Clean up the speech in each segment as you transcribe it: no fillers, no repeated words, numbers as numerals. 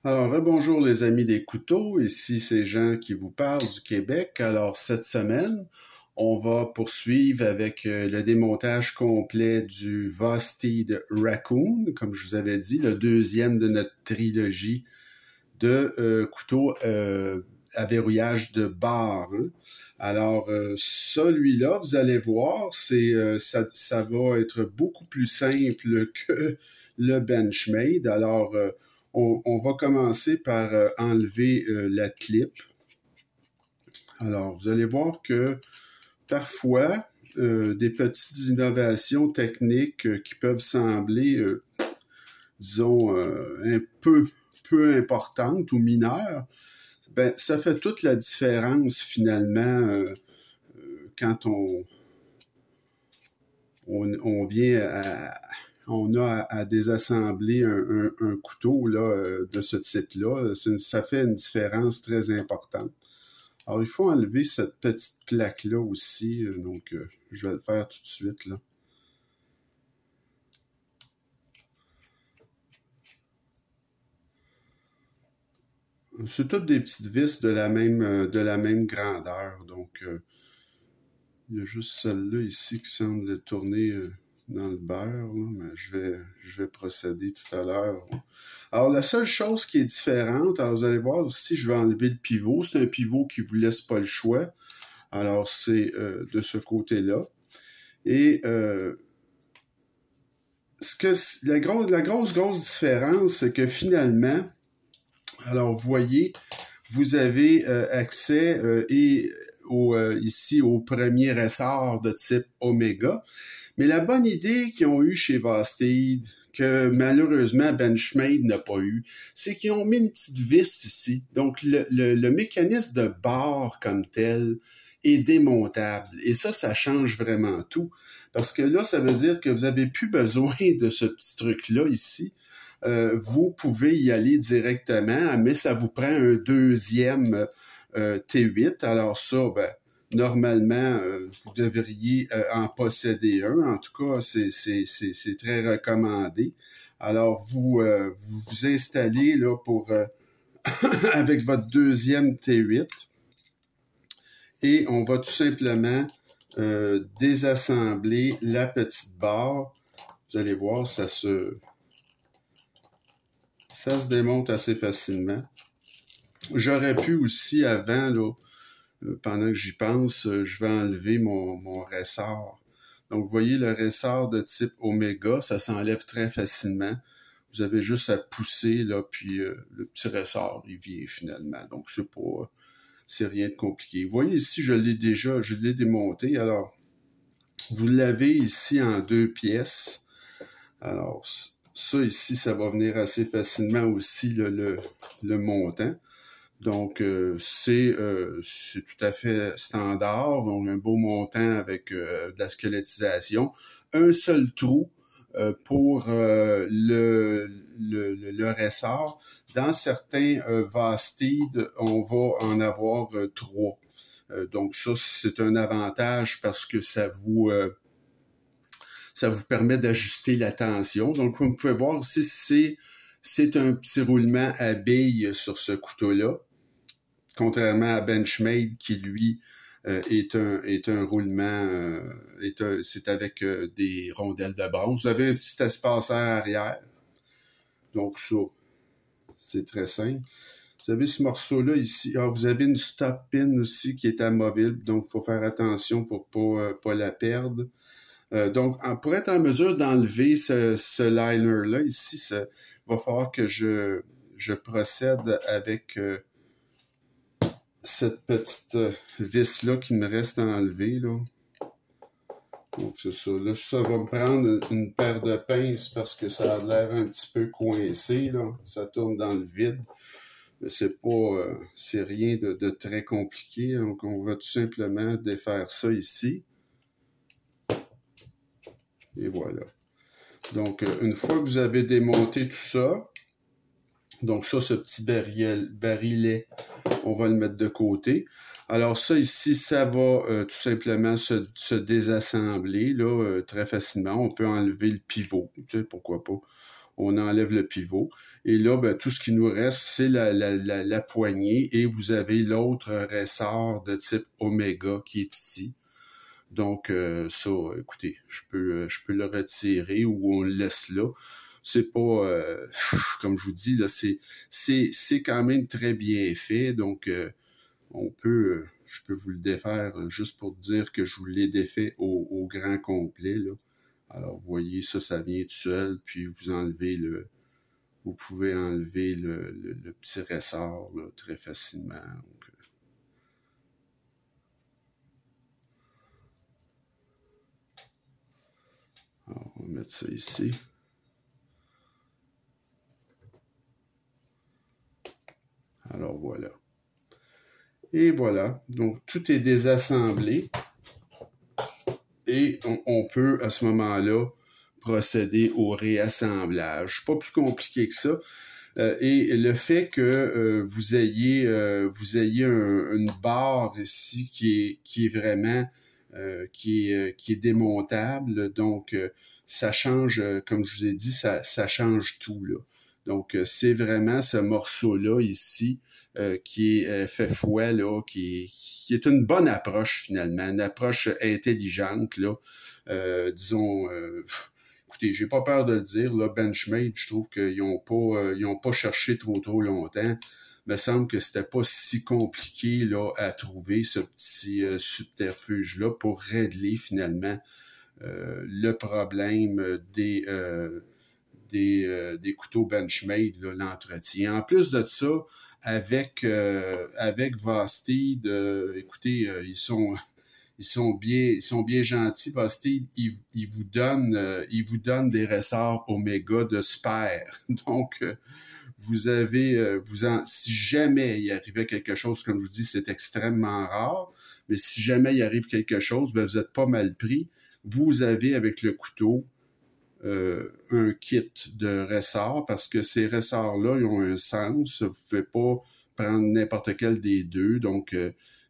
Alors, bonjour les amis des couteaux, ici c'est Jean qui vous parle du Québec. Alors, cette semaine, on va poursuivre avec le démontage complet du Vosteed Raccoon, comme je vous avais dit, le deuxième de notre trilogie de couteaux à verrouillage de barre. Hein. Alors, celui-là, vous allez voir, ça va être beaucoup plus simple que le Benchmade. Alors, on va commencer par enlever la clip. Alors, vous allez voir que parfois, des petites innovations techniques qui peuvent sembler, disons, un peu importantes ou mineures, ben, ça fait toute la différence finalement quand on vient on a à désassembler un couteau là, de ce type-là. Ça fait une différence très importante. Alors, il faut enlever cette petite plaque-là aussi. Donc, je vais le faire tout de suite, là. C'est toutes des petites vis de la même grandeur. Donc, il y a juste celle-là ici qui semble tourner dans le beurre, là, mais je vais procéder tout à l'heure. Alors, la seule chose qui est différente, alors vous allez voir ici, je vais enlever le pivot. C'est un pivot qui ne vous laisse pas le choix. Alors, c'est de ce côté-là. Et la grosse différence, c'est que finalement, alors vous voyez, vous avez accès ici au premier ressort de type Omega. Mais la bonne idée qu'ils ont eue chez Vosteed, que malheureusement Benchmade n'a pas eu, c'est qu'ils ont mis une petite vis ici. Donc le mécanisme de barre comme tel est démontable. Et ça change vraiment tout. Parce que là, ça veut dire que vous n'avez plus besoin de ce petit truc-là ici. Vous pouvez y aller directement, mais ça vous prend un deuxième T8. Alors ça, ben, normalement, vous devriez en posséder un. En tout cas, c'est très recommandé. Alors, vous installez là pour avec votre deuxième T8 et on va tout simplement désassembler la petite barre. Vous allez voir, ça se démonte assez facilement. J'aurais pu aussi avant, là, pendant que j'y pense, je vais enlever mon ressort. Donc, vous voyez, le ressort de type Omega, ça s'enlève très facilement. Vous avez juste à pousser, là, puis le petit ressort, il vient finalement. Donc, c'est rien de compliqué. Vous voyez ici, je l'ai démonté. Alors, vous l'avez ici en 2 pièces. Alors, ça ici, ça va venir assez facilement aussi, le montant. Donc, c'est tout à fait standard. Donc, un beau montant avec de la squelettisation. Un seul trou pour le ressort. Dans certains Vosteed, on va en avoir 3. Donc, ça, c'est un avantage parce que ça vous permet d'ajuster la tension. Donc, comme vous pouvez voir ici, c'est un petit roulement à billes sur ce couteau-là. Contrairement à Benchmade qui, lui, est un roulement, c'est avec des rondelles de bronze. Vous avez un petit espaceur arrière. Donc ça, c'est très simple. Vous avez ce morceau-là ici. Ah, vous avez une stop pin aussi qui est amovible. Donc, il faut faire attention pour pas la perdre. Donc, pour être en mesure d'enlever ce liner-là ici, il va falloir que je procède avec cette petite vis-là qui me reste à enlever, là. Donc, c'est ça. Là, ça va me prendre une paire de pinces parce que ça a l'air un petit peu coincé, là. Ça tourne dans le vide. Mais c'est rien de très compliqué. Donc, on va tout simplement défaire ça ici. Et voilà. Donc, une fois que vous avez démonté tout ça, donc ça, ce petit barillet, on va le mettre de côté. Alors ça ici, ça va tout simplement se désassembler là, très facilement. On peut enlever le pivot, tu sais, pourquoi pas. on enlève le pivot. Et là, ben, tout ce qui nous reste, c'est la poignée et vous avez l'autre ressort de type Oméga qui est ici. Donc, ça, écoutez, je peux le retirer ou on le laisse là. C'est pas, comme je vous dis, là, c'est quand même très bien fait. Donc, je peux vous le défaire juste pour dire que je vous l'ai défait au grand complet, là. Alors, vous voyez, ça vient tout seul, puis vous pouvez enlever le petit ressort là, très facilement. Donc, alors, on va mettre ça ici. Alors, voilà. Et voilà. Donc, tout est désassemblé. Et on peut, à ce moment-là, procéder au réassemblage. Pas plus compliqué que ça. Et le fait que vous ayez une barre ici qui est vraiment qui est démontable, donc ça change, comme je vous ai dit, ça change tout là. Donc c'est vraiment ce morceau-là ici qui est fait foi là, qui est une bonne approche finalement, une approche intelligente là, disons. Écoutez, j'ai pas peur de le dire, là, Benchmade, je trouve qu'ils ont pas cherché trop longtemps. Il me semble que c'était pas si compliqué là, à trouver ce petit subterfuge-là pour régler finalement le problème des couteaux Benchmade, l'entretien. En plus de ça, avec Vosteed, écoutez, ils sont bien gentils parce qu'ils vous donnent des ressorts Oméga de spare. Donc, si jamais il arrivait quelque chose, comme je vous dis, c'est extrêmement rare, mais si jamais il arrive quelque chose, ben, vous n'êtes pas mal pris. Vous avez avec le couteau un kit de ressorts parce que ces ressorts-là, ils ont un sens. Vous ne pouvez pas prendre n'importe quel des deux. Donc,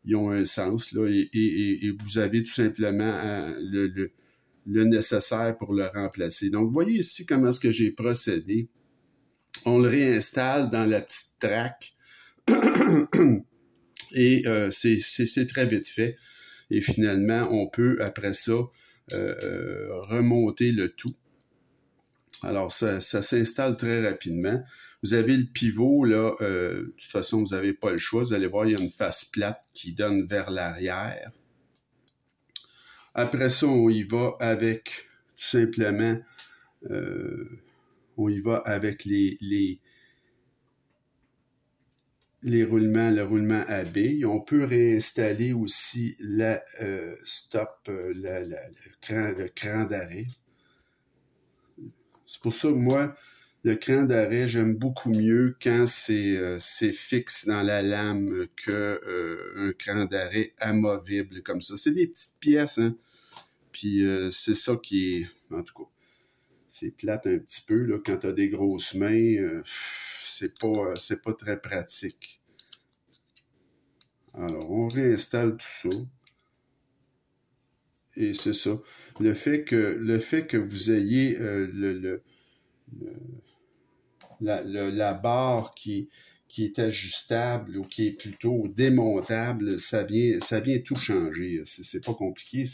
ils ont un sens, là, et vous avez tout simplement le nécessaire pour le remplacer. Donc, vous voyez ici comment est-ce que j'ai procédé. On le réinstalle dans la petite traque et c'est très vite fait. Et finalement, on peut, après ça, remonter le tout. Alors, ça s'installe très rapidement. Vous avez le pivot, là, de toute façon, vous n'avez pas le choix. Vous allez voir, il y a une face plate qui donne vers l'arrière. Après ça, on y va avec, tout simplement, on y va avec le roulement AB. Et on peut réinstaller aussi le cran d'arrêt. C'est pour ça que moi, le cran d'arrêt, j'aime beaucoup mieux quand c'est fixe dans la lame qu'un cran d'arrêt amovible comme ça. C'est des petites pièces, hein. Puis c'est ça qui est, en tout cas, c'est plate un petit peu là quand t'as des grosses mains. C'est pas très pratique. Alors, on réinstalle tout ça. Et c'est ça. Le fait que vous ayez la barre qui est ajustable ou qui est plutôt démontable, ça vient tout changer. C'est pas compliqué,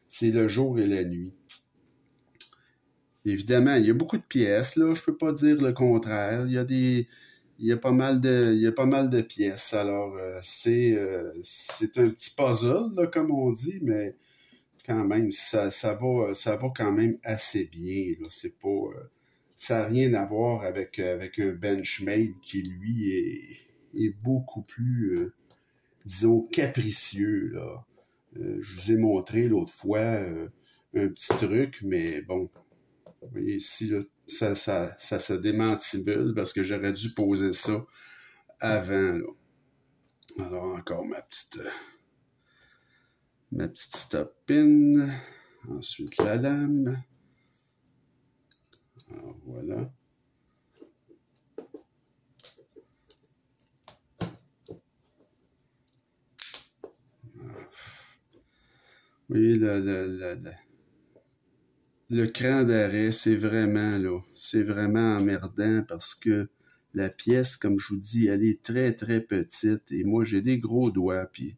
c'est le jour et la nuit. Évidemment, il y a beaucoup de pièces, là, je peux pas dire le contraire. Il y a pas mal de pièces. Alors, c'est un petit puzzle, là, comme on dit, mais quand même, ça va quand même assez bien, là. C'est pas, ça n'a rien à voir avec un Benchmade qui, lui, est beaucoup plus, disons, capricieux, là. Je vous ai montré l'autre fois un petit truc, mais bon, vous voyez ici, là, ça se démantibule parce que j'aurais dû poser ça avant, là. Alors, encore ma petite stop pin. Ensuite, la lame. Alors, voilà. Vous voyez, le cran d'arrêt, c'est vraiment, là, c'est vraiment emmerdant parce que la pièce, comme je vous dis, elle est très, très petite et moi, j'ai des gros doigts, puis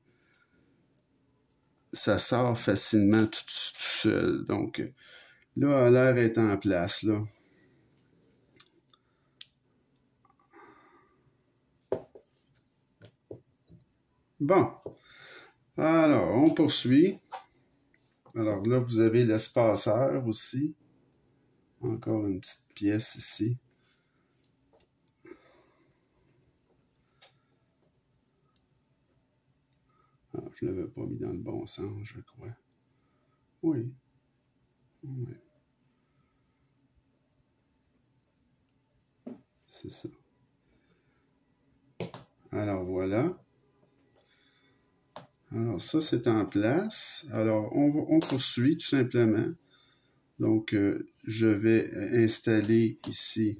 ça sort facilement tout seul. Donc, là, l'air est en place, là. Bon, alors, on poursuit. Alors là, vous avez l'espaceur aussi. Encore une petite pièce ici. Ah, je ne l'avais pas mis dans le bon sens, je crois. Oui. Oui. C'est ça. Alors voilà. Alors ça, c'est en place. Alors, on poursuit tout simplement. Donc, je vais installer ici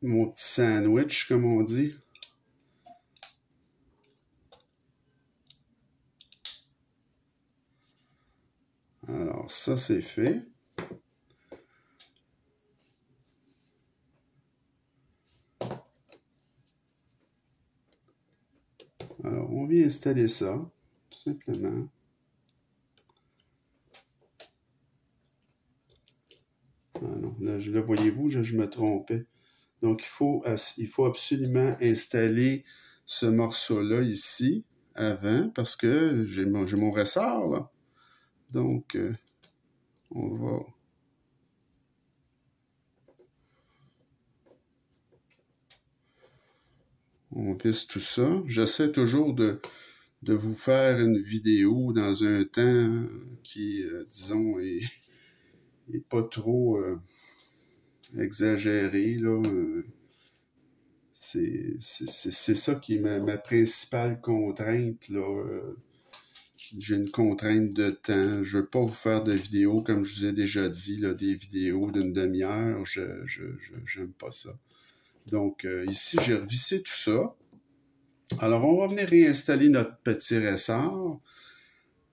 mon petit sandwich, comme on dit. Alors, ça, c'est fait. Alors, on vient installer ça, tout simplement. Ah non, là voyez-vous, je me trompais. Donc, il faut absolument installer ce morceau-là ici, avant, parce que j'ai mon ressort, là. Donc, on visse tout ça. J'essaie toujours de vous faire une vidéo dans un temps qui, disons, est pas trop exagéré, là. C'est ça qui est ma principale contrainte, là. J'ai une contrainte de temps. Je veux pas vous faire de vidéos, comme je vous ai déjà dit, là, des vidéos d'une demi-heure. J'aime pas ça. Donc, ici, j'ai revissé tout ça. Alors, on va venir réinstaller notre petit ressort.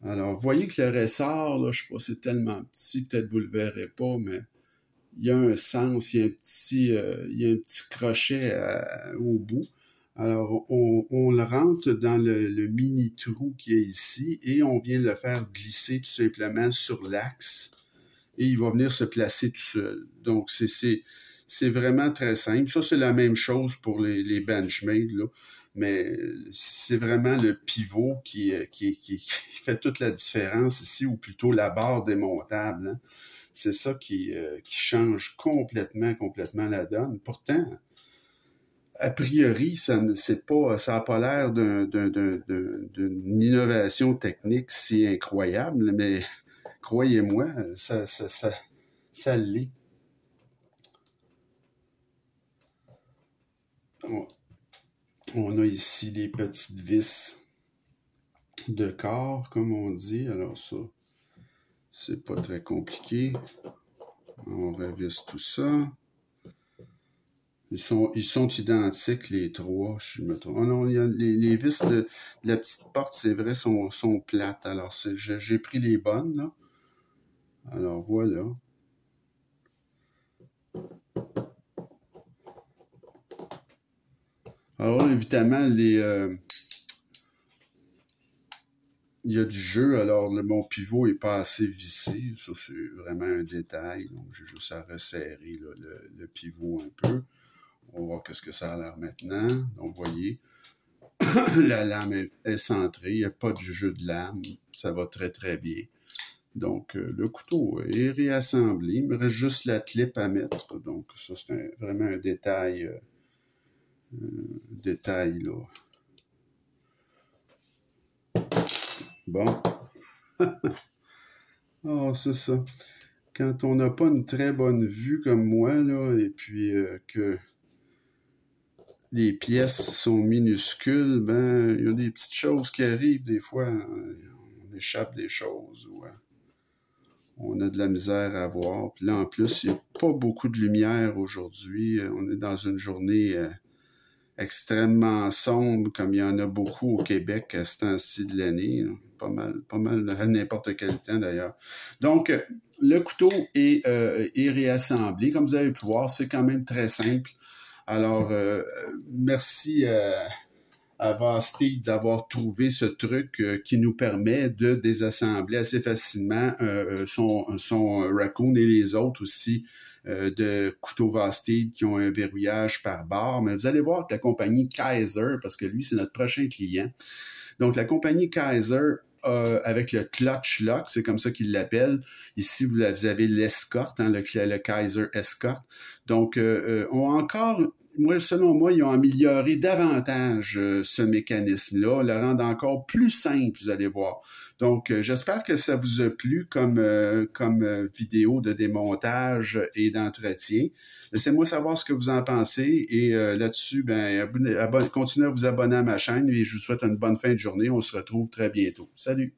Alors, vous voyez que le ressort, là, je sais pas, c'est tellement petit, peut-être vous le verrez pas, mais il y a un sens, il y a un petit crochet au bout. Alors, on le rentre dans le mini trou qui est ici et on vient le faire glisser tout simplement sur l'axe et il va venir se placer tout seul. Donc, c'est vraiment très simple. Ça, c'est la même chose pour les Benchmade, là. Mais c'est vraiment le pivot qui fait toute la différence ici, ou plutôt la barre démontable, hein. C'est ça qui change complètement la donne. Pourtant, a priori, ça n'a pas l'air d'une innovation technique si incroyable, mais croyez-moi, ça l'est. On a ici les petites vis de corps, comme on dit. Alors ça, c'est pas très compliqué. On revisse tout ça. Ils sont identiques, les trois, je me trompe. Oh non, il y a les vis de la petite porte, c'est vrai, sont plates. Alors, j'ai pris les bonnes, là. Alors, voilà. Alors, évidemment, il y a du jeu. Alors, mon pivot n'est pas assez vissé. Ça, c'est vraiment un détail. Donc, j'ai juste à resserrer là, le pivot un peu. On va voir qu'est-ce que ça a l'air maintenant. Donc, vous voyez, la lame est centrée. Il n'y a pas de jeu de lame. Ça va très, très bien. Donc, le couteau est réassemblé. Il me reste juste la clip à mettre. Donc, ça, c'est vraiment un détail, là. Bon. Oh, c'est ça. Quand on n'a pas une très bonne vue comme moi, là, et puis que les pièces sont minuscules, ben, il y a des petites choses qui arrivent des fois. On échappe des choses ou on a de la misère à voir. Puis là, en plus, il n'y a pas beaucoup de lumière aujourd'hui. On est dans une journée extrêmement sombre, comme il y en a beaucoup au Québec à ce temps-ci de l'année. Pas mal à n'importe quel temps d'ailleurs. Donc, le couteau est réassemblé. Comme vous avez pu voir, c'est quand même très simple. Alors, merci à Vasti d'avoir trouvé ce truc qui nous permet de désassembler assez facilement son Raccoon et les autres aussi de couteaux Vasti qui ont un verrouillage par barre. Mais vous allez voir que la compagnie Kaiser, parce que lui, c'est notre prochain client, donc la compagnie Kaiser, avec le clutch lock, c'est comme ça qu'ils l'appellent. Ici, vous avez l'escorte, hein, le Kaiser Escort. Donc, ont encore, selon moi, ils ont amélioré davantage ce mécanisme-là, le rendre encore plus simple, vous allez voir. Donc, j'espère que ça vous a plu comme vidéo de démontage et d'entretien. Laissez-moi savoir ce que vous en pensez et là-dessus, continuez à vous abonner à ma chaîne et je vous souhaite une bonne fin de journée. On se retrouve très bientôt. Salut!